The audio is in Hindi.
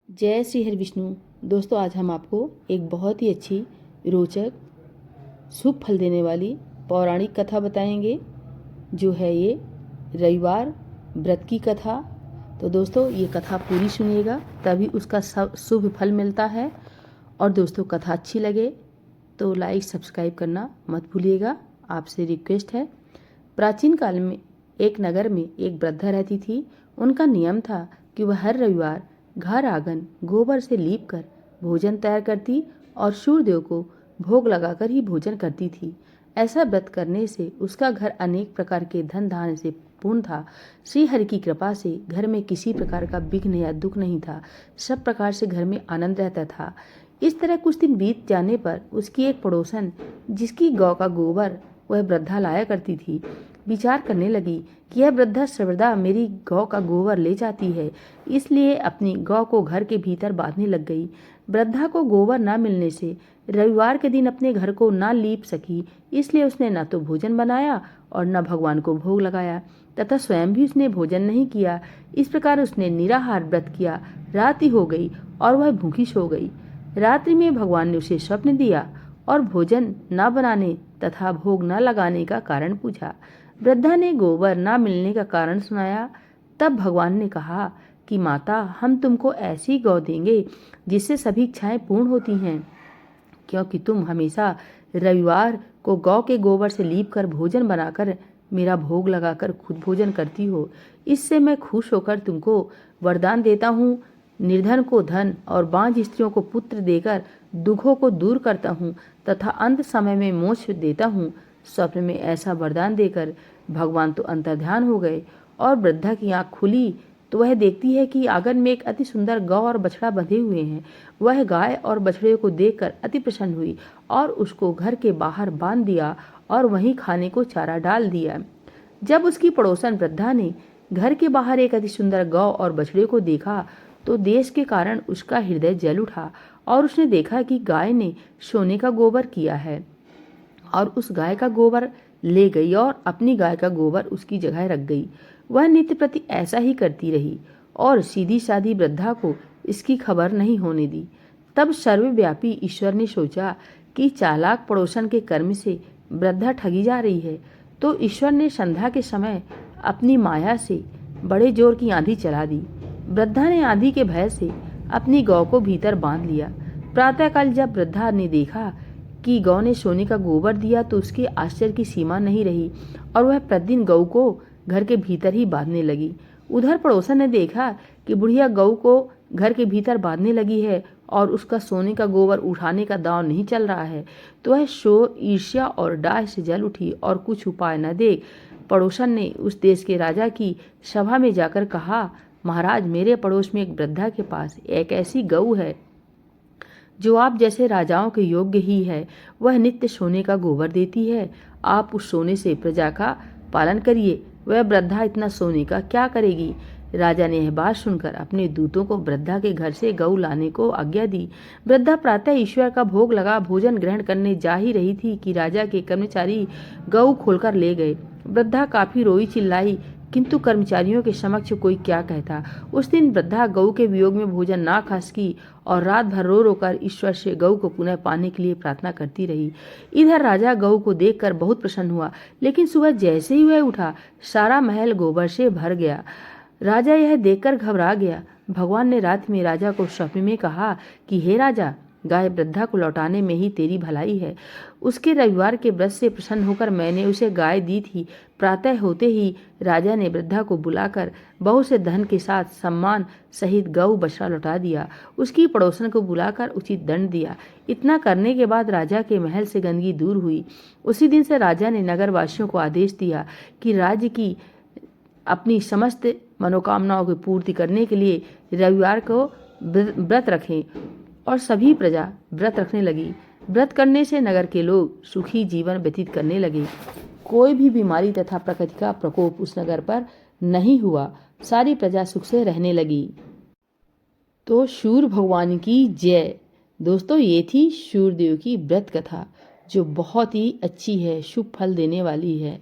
जय श्री हरि विष्णु। दोस्तों, आज हम आपको एक बहुत ही अच्छी, रोचक, शुभ फल देने वाली पौराणिक कथा बताएंगे, जो है ये रविवार व्रत की कथा। तो दोस्तों, ये कथा पूरी सुनिएगा, तभी उसका शुभ फल मिलता है। और दोस्तों, कथा अच्छी लगे तो लाइक सब्सक्राइब करना मत भूलिएगा, आपसे रिक्वेस्ट है। प्राचीन काल में एक नगर में एक वृद्धा रहती थी। उनका नियम था कि वह हर रविवार घर आंगन गोबर से लीप कर भोजन तैयार करती और सूर्यदेव को भोग लगाकर ही भोजन करती थी। ऐसा व्रत करने से उसका घर अनेक प्रकार के धन धान्य से पूर्ण था। श्री हरि की कृपा से घर में किसी प्रकार का विघ्न या दुख नहीं था। सब प्रकार से घर में आनंद रहता था। इस तरह कुछ दिन बीत जाने पर उसकी एक पड़ोसन, जिसकी गौ का गोबर वह वृद्धा लाया करती थी, विचार करने लगी कि यह वृद्धा सर्वदा मेरी गौ का गोबर ले जाती है, इसलिए अपनी गौ को घर के भीतर बांधने लग गई। वृद्धा को गोबर न मिलने से रविवार के दिन अपने घर को न लीप सकी, इसलिए उसने न तो भोजन बनाया और न भगवान को भोग लगाया, तथा स्वयं भी उसने भोजन नहीं किया। इस प्रकार उसने निराहार व्रत किया। रात्रि हो गई और वह भूखी सो गई। रात्रि में भगवान ने उसे स्वप्न दिया और भोजन न बनाने तथा भोग न लगाने का कारण पूछा। वृद्धा ने गोबर न मिलने का कारण सुनाया। तब भगवान ने कहा कि माता, हम तुमको ऐसी गौ देंगे जिससे सभी इच्छाएं पूर्ण होती हैं, क्योंकि तुम हमेशा रविवार को गौ के गोबर से लीप कर भोजन बनाकर मेरा भोग लगाकर खुद भोजन करती हो। इससे मैं खुश होकर तुमको वरदान देता हूँ। निर्धन को धन और बांझ स्त्रियों को पुत्र देकर दुखों को दूर करता हूँ तथा अंत समय में मोक्ष देता हूँ। स्वप्न में ऐसा वरदान देकर भगवान तो अंतर्ध्यान हो गए और वृद्धा की आंख खुली तो वह देखती है कि आंगन में एक अति सुंदर गौ और बछड़ा बंधे हुए हैं। वह गाय और बछड़े को देखकर अति प्रसन्न हुई और उसको घर के बाहर बांध दिया और वहीं खाने को चारा डाल दिया। जब उसकी पड़ोसन वृद्धा ने घर के बाहर एक अति सुंदर गौ और बछड़े को देखा तो देश के कारण उसका हृदय जल उठा और उसने देखा कि गाय ने सोने का गोबर किया है और उस गाय का गोबर ले गई और अपनी गाय का गोबर उसकी जगह रख गई। वह नित्य प्रति ऐसा ही करती रही और सीधी सादी वृद्धा को इसकी खबर नहीं होने दी। तब सर्वव्यापी ईश्वर ने सोचा कि चालाक पड़ोसन के कर्म से वृद्धा ठगी जा रही है, तो ईश्वर ने संध्या के समय अपनी माया से बड़े जोर की आंधी चला दी। वृद्धा ने आंधी के भय से अपनी गौ को भीतर बांध लिया। प्रातःकाल जब वृद्धा ने देखा कि गौ ने सोने का गोबर दिया तो उसके आश्चर्य की सीमा नहीं रही और वह प्रतिदिन गौ को घर के भीतर ही बांधने लगी। उधर पड़ोसन ने देखा कि बुढ़िया गौ को घर के भीतर बांधने लगी है और उसका सोने का गोबर उठाने का दांव नहीं चल रहा है, तो वह शोर, ईर्ष्या और डाह से जल उठी और कुछ उपाय न देख पड़ोसन ने उस देश के राजा की सभा में जाकर कहा, महाराज, मेरे पड़ोस में एक वृद्धा के पास एक ऐसी गऊ है जो आप जैसे राजाओं के योग्य ही है। वह नित्य सोने का गोबर देती है। आप उस सोने से प्रजा का पालन करिए। वह वृद्धा इतना सोने का क्या करेगी? राजा ने यह बात सुनकर अपने दूतों को वृद्धा के घर से गऊ लाने को आज्ञा दी। वृद्धा प्रातः ईश्वर का भोग लगा भोजन ग्रहण करने जा ही रही थी कि राजा के कर्मचारी गऊ खोलकर ले गए। वृद्धा काफी रोई चिल्लाई, किंतु कर्मचारियों के समक्ष कोई क्या कहता। उस दिन वृद्धा गऊ के वियोग में भोजन ना खा सकी और रात भर रो रोकर ईश्वर से गऊ को पुनः पाने के लिए प्रार्थना करती रही। इधर राजा गऊ को देखकर बहुत प्रसन्न हुआ, लेकिन सुबह जैसे ही वह उठा, सारा महल गोबर से भर गया। राजा यह देखकर घबरा गया। भगवान ने रात में राजा को स्वप्न में कहा कि हे राजा, गाय वृद्धा को लौटाने में ही तेरी भलाई है। उसके रविवार के व्रत से प्रसन्न होकर मैंने उसे गाय दी थी। प्रातः होते ही राजा ने वृद्धा को बुलाकर बहुत से धन के साथ सम्मान सहित गऊ बछड़ा लौटा दिया। उसकी पड़ोसन को बुलाकर उचित दंड दिया। इतना करने के बाद राजा के महल से गंदगी दूर हुई। उसी दिन से राजा ने नगरवासियों को आदेश दिया कि राज्य की अपनी समस्त मनोकामनाओं की पूर्ति करने के लिए रविवार को व्रत रखें और सभी प्रजा व्रत रखने लगी। व्रत करने से नगर के लोग सुखी जीवन व्यतीत करने लगे। कोई भी बीमारी तथा प्रकृति का प्रकोप उस नगर पर नहीं हुआ। सारी प्रजा सुख से रहने लगी। तो सूर्य भगवान की जय। दोस्तों, ये थी सूर्यदेव की व्रत कथा, जो बहुत ही अच्छी है, शुभ फल देने वाली है।